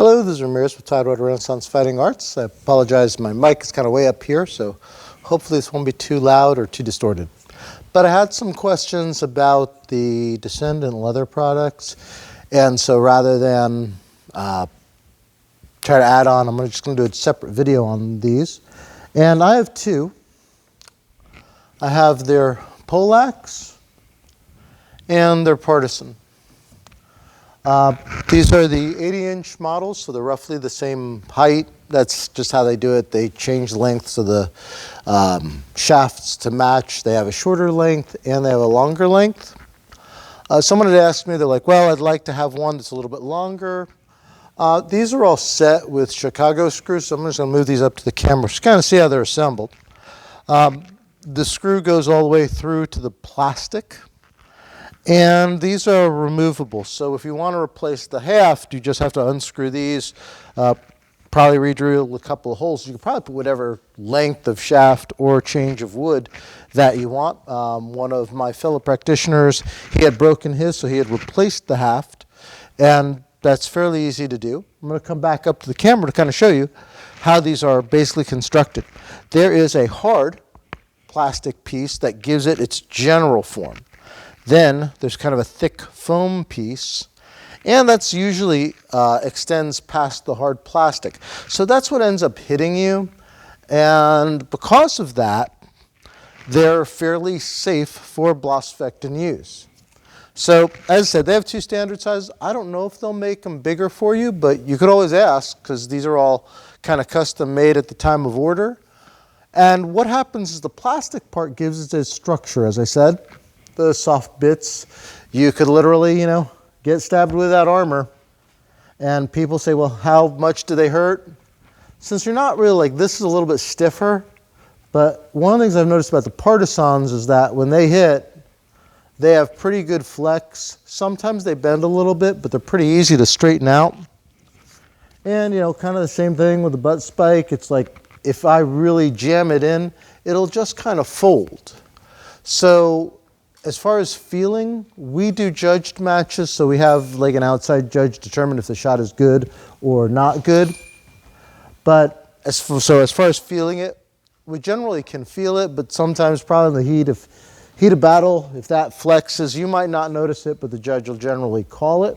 Hello, this is Ramirez with Tidewater Renaissance Fighting Arts. I apologize, my mic is kind of way up here, so hopefully this won't be too loud or too distorted. But I had some questions about the Descendant Leather products, and so rather than try to add on, I'm just going to do a separate video on these. And I have two. I have their poleaxe and their partisan. These are the 80-inch models, so they're roughly the same height. That's just how they do it. They change lengths of the shafts to match. They have a shorter length and they have a longer length. Someone had asked me, they're like, well, I'd like to have one that's a little bit longer. These are all set with Chicago screws, so I'm just going to move these up to the camera just kind of see how they're assembled. The screw goes all the way through to the plastic. And these are removable, so if you want to replace the haft, you just have to unscrew these, probably re-drill a couple of holes. You can probably put whatever length of shaft or change of wood that you want. One of my fellow practitioners, he had broken his, so he had replaced the haft, and that's fairly easy to do. I'm going to come back up to the camera to kind of show you how these are basically constructed. There is a hard plastic piece that gives it its general form. Then there's kind of a thick foam piece, and that's usually extends past the hard plastic. So that's what ends up hitting you, and because of that, they're fairly safe for Blossfectin use. So as I said, they have two standard sizes. I don't know if they'll make them bigger for you, but you could always ask, because these are all kind of custom made at the time of order. And what happens is the plastic part gives it its structure, as I said. The soft bits, you could literally, get stabbed with that armor. And people say, well, how much do they hurt? Since you're not really this is a little bit stiffer, but one of the things I've noticed about the partisans is that when they hit, they have pretty good flex. Sometimes they bend a little bit, but they're pretty easy to straighten out. And, kind of the same thing with the butt spike. It's like, if I really jam it in, it'll just kind of fold. So as far as feeling, we do judged matches, so we have an outside judge determine if the shot is good or not good. But as far as feeling it, we generally can feel it, but sometimes probably in the heat of battle, if that flexes, you might not notice it, but the judge will generally call it.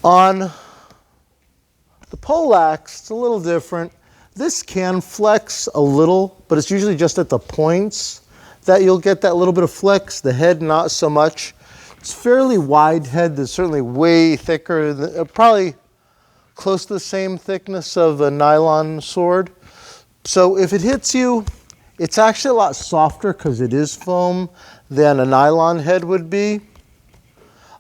On the poleaxe, it's a little different. This can flex a little, but it's usually just at the points that you'll get that little bit of flex. The head, not so much. It's fairly wide head. That's certainly way thicker, probably close to the same thickness of a nylon sword. So if it hits you, it's actually a lot softer because it is foam than a nylon head would be.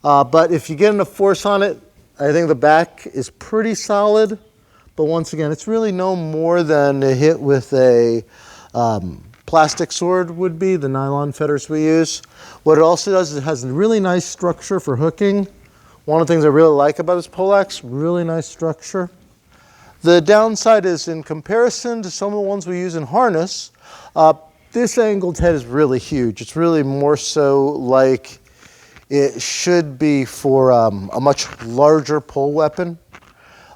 But if you get enough force on it, I think the back is pretty solid. But once again, it's really no more than a hit with a plastic sword would be, the nylon fetters we use. What it also does is it has a really nice structure for hooking. One of the things I really like about this poleaxe, really nice structure. The downside is in comparison to some of the ones we use in harness, this angled head is really huge. It's really more so like it should be for a much larger pole weapon.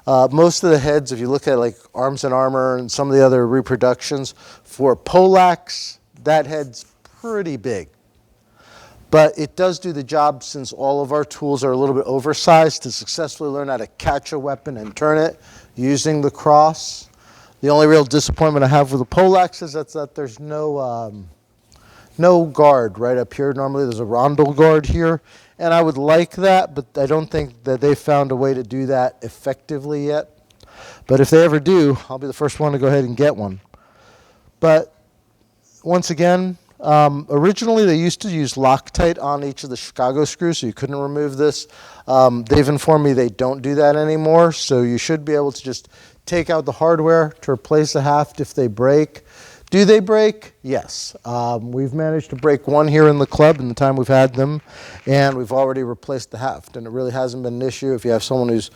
Most of the heads, if you look at Arms and Armor and some of the other reproductions, for poleaxe, that head's pretty big. But it does do the job since all of our tools are a little bit oversized to successfully learn how to catch a weapon and turn it using the cross. The only real disappointment I have with the poleaxe is that there's no guard right up here. Normally there's a rondel guard here. And I would like that, but I don't think that they found a way to do that effectively yet. But if they ever do, I'll be the first one to go ahead and get one. But once again, originally they used to use Loctite on each of the Chicago screws, so you couldn't remove this. They've informed me they don't do that anymore, so you should be able to just take out the hardware to replace the haft if they break. Do they break? Yes. We've managed to break one here in the club in the time we've had them, and we've already replaced the haft, and it really hasn't been an issue. If you have someone who's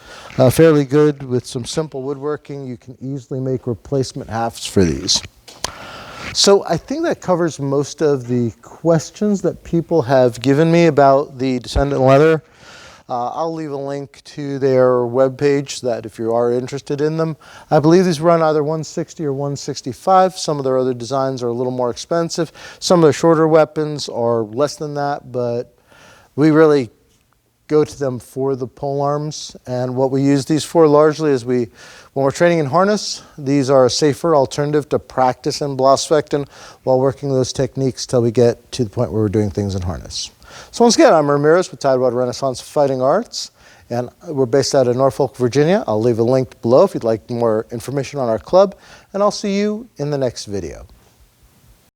fairly good with some simple woodworking, you can easily make replacement hafts for these. So I think that covers most of the questions that people have given me about the Descendant Leather. I'll leave a link to their webpage that if you are interested in them. I believe these run either 160 or 165. Some of their other designs are a little more expensive. Some of their shorter weapons are less than that, but we really go to them for the pole arms. And what we use these for largely is when we're training in harness, these are a safer alternative to practice in Blossfechten while working those techniques till we get to the point where we're doing things in harness. So once again, I'm Ramirez with Tidewater Renaissance Fighting Arts, and we're based out of Norfolk, Virginia. I'll leave a link below if you'd like more information on our club, and I'll see you in the next video.